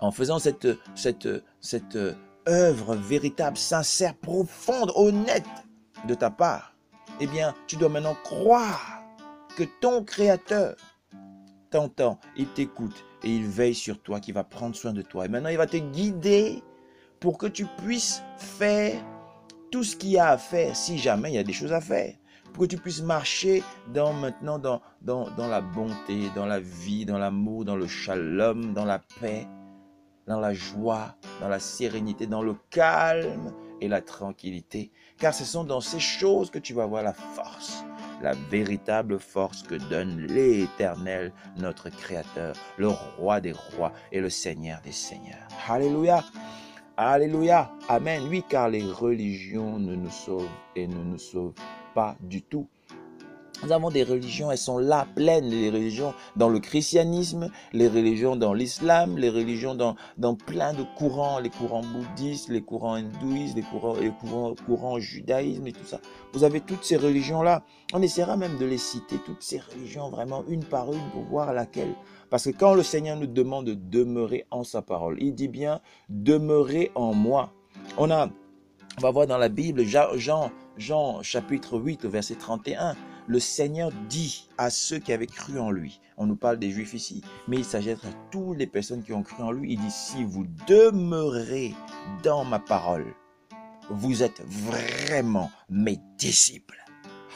En faisant cette œuvre véritable, sincère, profonde, honnête de ta part, eh bien, tu dois maintenant croire que ton Créateur t'entend, il t'écoute et il veille sur toi, qu'il va prendre soin de toi. Et maintenant, il va te guider pour que tu puisses faire tout ce qu'il y a à faire, si jamais il y a des choses à faire. Pour que tu puisses marcher maintenant dans la bonté, dans la vie, dans l'amour, dans le shalom, dans la paix, dans la joie, dans la sérénité, dans le calme et la tranquillité. Car ce sont dans ces choses que tu vas voir la force, la véritable force que donne l'Éternel, notre Créateur, le Roi des rois et le Seigneur des seigneurs. Alléluia! Alléluia! Amen! Oui, car les religions ne nous sauvent et ne nous sauvent pas du tout. Nous avons des religions, elles sont là, pleines, les religions dans le christianisme, les religions dans l'islam, les religions dans plein de courants, les courants bouddhistes, les courants hindouistes, les courants judaïsme et tout ça. Vous avez toutes ces religions-là. On essaiera même de les citer, toutes ces religions, vraiment une par une, pour voir laquelle. Parce que quand le Seigneur nous demande de demeurer en sa parole, il dit bien « demeurez en moi ». On va voir dans la Bible, Jean chapitre 8, verset 31, le Seigneur dit à ceux qui avaient cru en lui, on nous parle des Juifs ici, mais il s'agit de toutes les personnes qui ont cru en lui, il dit, si vous demeurez dans ma parole, vous êtes vraiment mes disciples.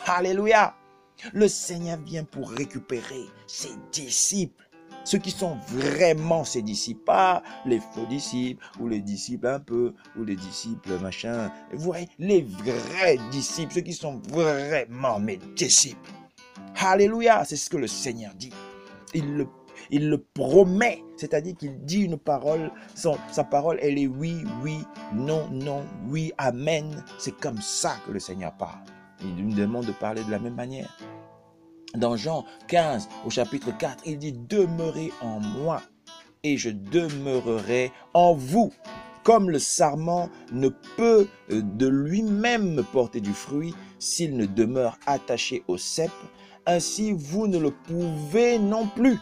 Alléluia! Le Seigneur vient pour récupérer ses disciples. Ceux qui sont vraiment ses disciples, pas les faux disciples, ou les disciples un peu, ou les disciples machin. Vous voyez, les vrais disciples, ceux qui sont vraiment mes disciples. Alléluia, c'est ce que le Seigneur dit. Il le promet, c'est-à-dire qu'il dit une parole, sa parole, elle est oui, oui, non, non, oui, amen. C'est comme ça que le Seigneur parle. Il nous demande de parler de la même manière. Dans Jean 15, au chapitre 4, il dit « Demeurez en moi et je demeurerai en vous. Comme le sarment ne peut de lui-même porter du fruit s'il ne demeure attaché au cep, ainsi vous ne le pouvez non plus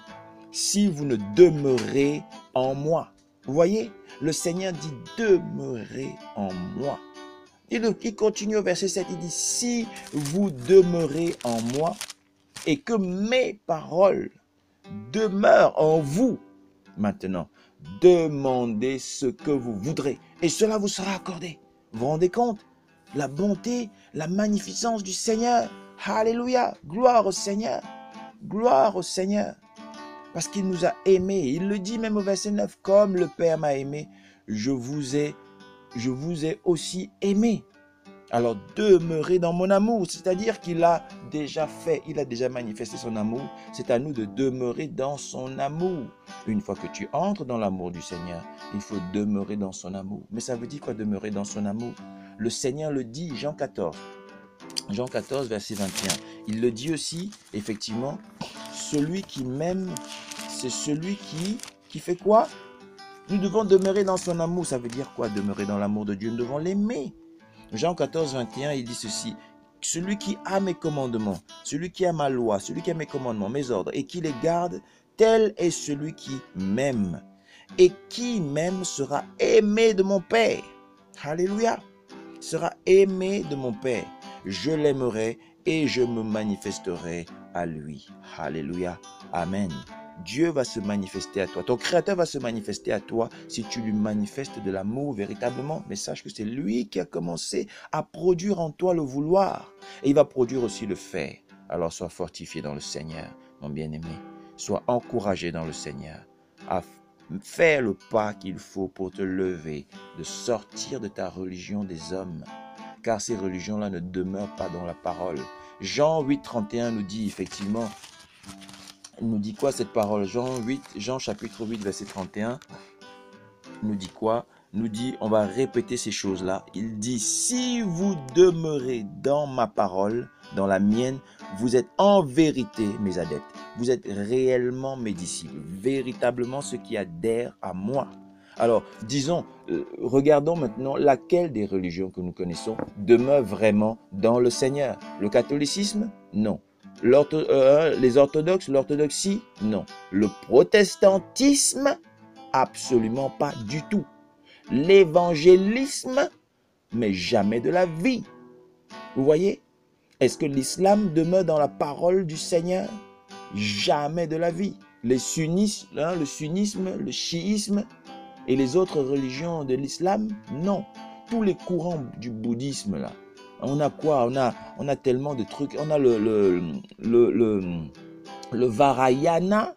si vous ne demeurez en moi. » Vous voyez, le Seigneur dit « Demeurez en moi ». Il continue au verset 7, il dit « Si vous demeurez en moi, et que mes paroles demeurent en vous. Maintenant, demandez ce que vous voudrez et cela vous sera accordé. Vous vous rendez compte? La bonté, la magnificence du Seigneur. Alléluia. Gloire au Seigneur. Gloire au Seigneur. Parce qu'il nous a aimés. Il le dit même au verset 9. Comme le Père m'a aimé, je vous ai aussi aimé. Alors demeurez dans mon amour, c'est-à-dire qu'il a déjà fait, il a déjà manifesté son amour. C'est à nous de demeurer dans son amour. Une fois que tu entres dans l'amour du Seigneur, il faut demeurer dans son amour. Mais ça veut dire quoi demeurer dans son amour? Le Seigneur le dit, Jean 14, verset 21. Il le dit aussi, effectivement, celui qui m'aime, c'est celui qui fait quoi? Nous devons demeurer dans son amour. Ça veut dire quoi demeurer dans l'amour de Dieu? Nous devons l'aimer. Jean 14, 21, il dit ceci, « Celui qui a mes commandements, celui qui a ma loi, celui qui a mes commandements, mes ordres, et qui les garde, tel est celui qui m'aime. Et qui m'aime sera aimé de mon Père. » Alléluia. Sera aimé de mon Père. Je l'aimerai et je me manifesterai à lui. Alléluia. Amen. Dieu va se manifester à toi. Ton Créateur va se manifester à toi si tu lui manifestes de l'amour véritablement. Mais sache que c'est lui qui a commencé à produire en toi le vouloir. Et il va produire aussi le faire. Alors sois fortifié dans le Seigneur, mon bien-aimé. Sois encouragé dans le Seigneur à faire le pas qu'il faut pour te lever, de sortir de ta religion des hommes. Car ces religions-là ne demeurent pas dans la parole. Jean 8, 31 nous dit effectivement, nous dit quoi cette parole? Jean chapitre 8, verset 31, nous dit quoi? Nous dit, on va répéter ces choses-là. Il dit, si vous demeurez dans ma parole, dans la mienne, vous êtes en vérité mes adeptes. Vous êtes réellement mes disciples, véritablement ceux qui adhèrent à moi. Alors, disons, regardons maintenant laquelle des religions que nous connaissons demeure vraiment dans le Seigneur. Le catholicisme? Non. Les orthodoxes, l'orthodoxie? Non. Le protestantisme? Absolument pas du tout. L'évangélisme, mais jamais de la vie. Vous voyez? Est-ce que l'islam demeure dans la parole du Seigneur? Jamais de la vie. Les sunnistes, le sunnisme, le chiisme et les autres religions de l'islam, non. Tous les courants du bouddhisme, là, on a quoi? On a tellement de trucs. On a le Varayana,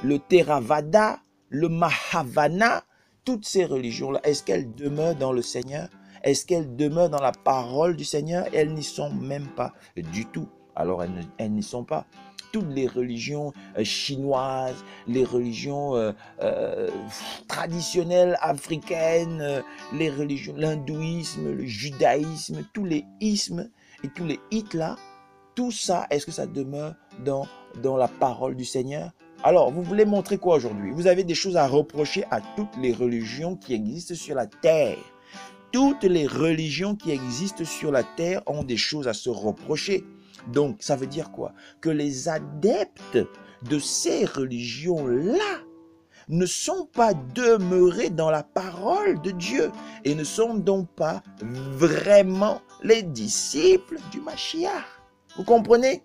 le Theravada, le Mahavana. Toutes ces religions-là, est-ce qu'elles demeurent dans le Seigneur? Est-ce qu'elles demeurent dans la parole du Seigneur? Elles n'y sont même pas du tout. Alors elles n'y sont pas. Toutes les religions chinoises, les religions traditionnelles africaines, les religions, l'hindouisme, le judaïsme, tous les ismes et tous les hits là, tout ça, est-ce que ça demeure dans la parole du Seigneur? Alors, vous voulez montrer quoi aujourd'hui? Vous avez des choses à reprocher à toutes les religions qui existent sur la terre. Toutes les religions qui existent sur la terre ont des choses à se reprocher. Donc, ça veut dire quoi? Que les adeptes de ces religions-là ne sont pas demeurés dans la parole de Dieu et ne sont donc pas vraiment les disciples du Mashiach. Vous comprenez?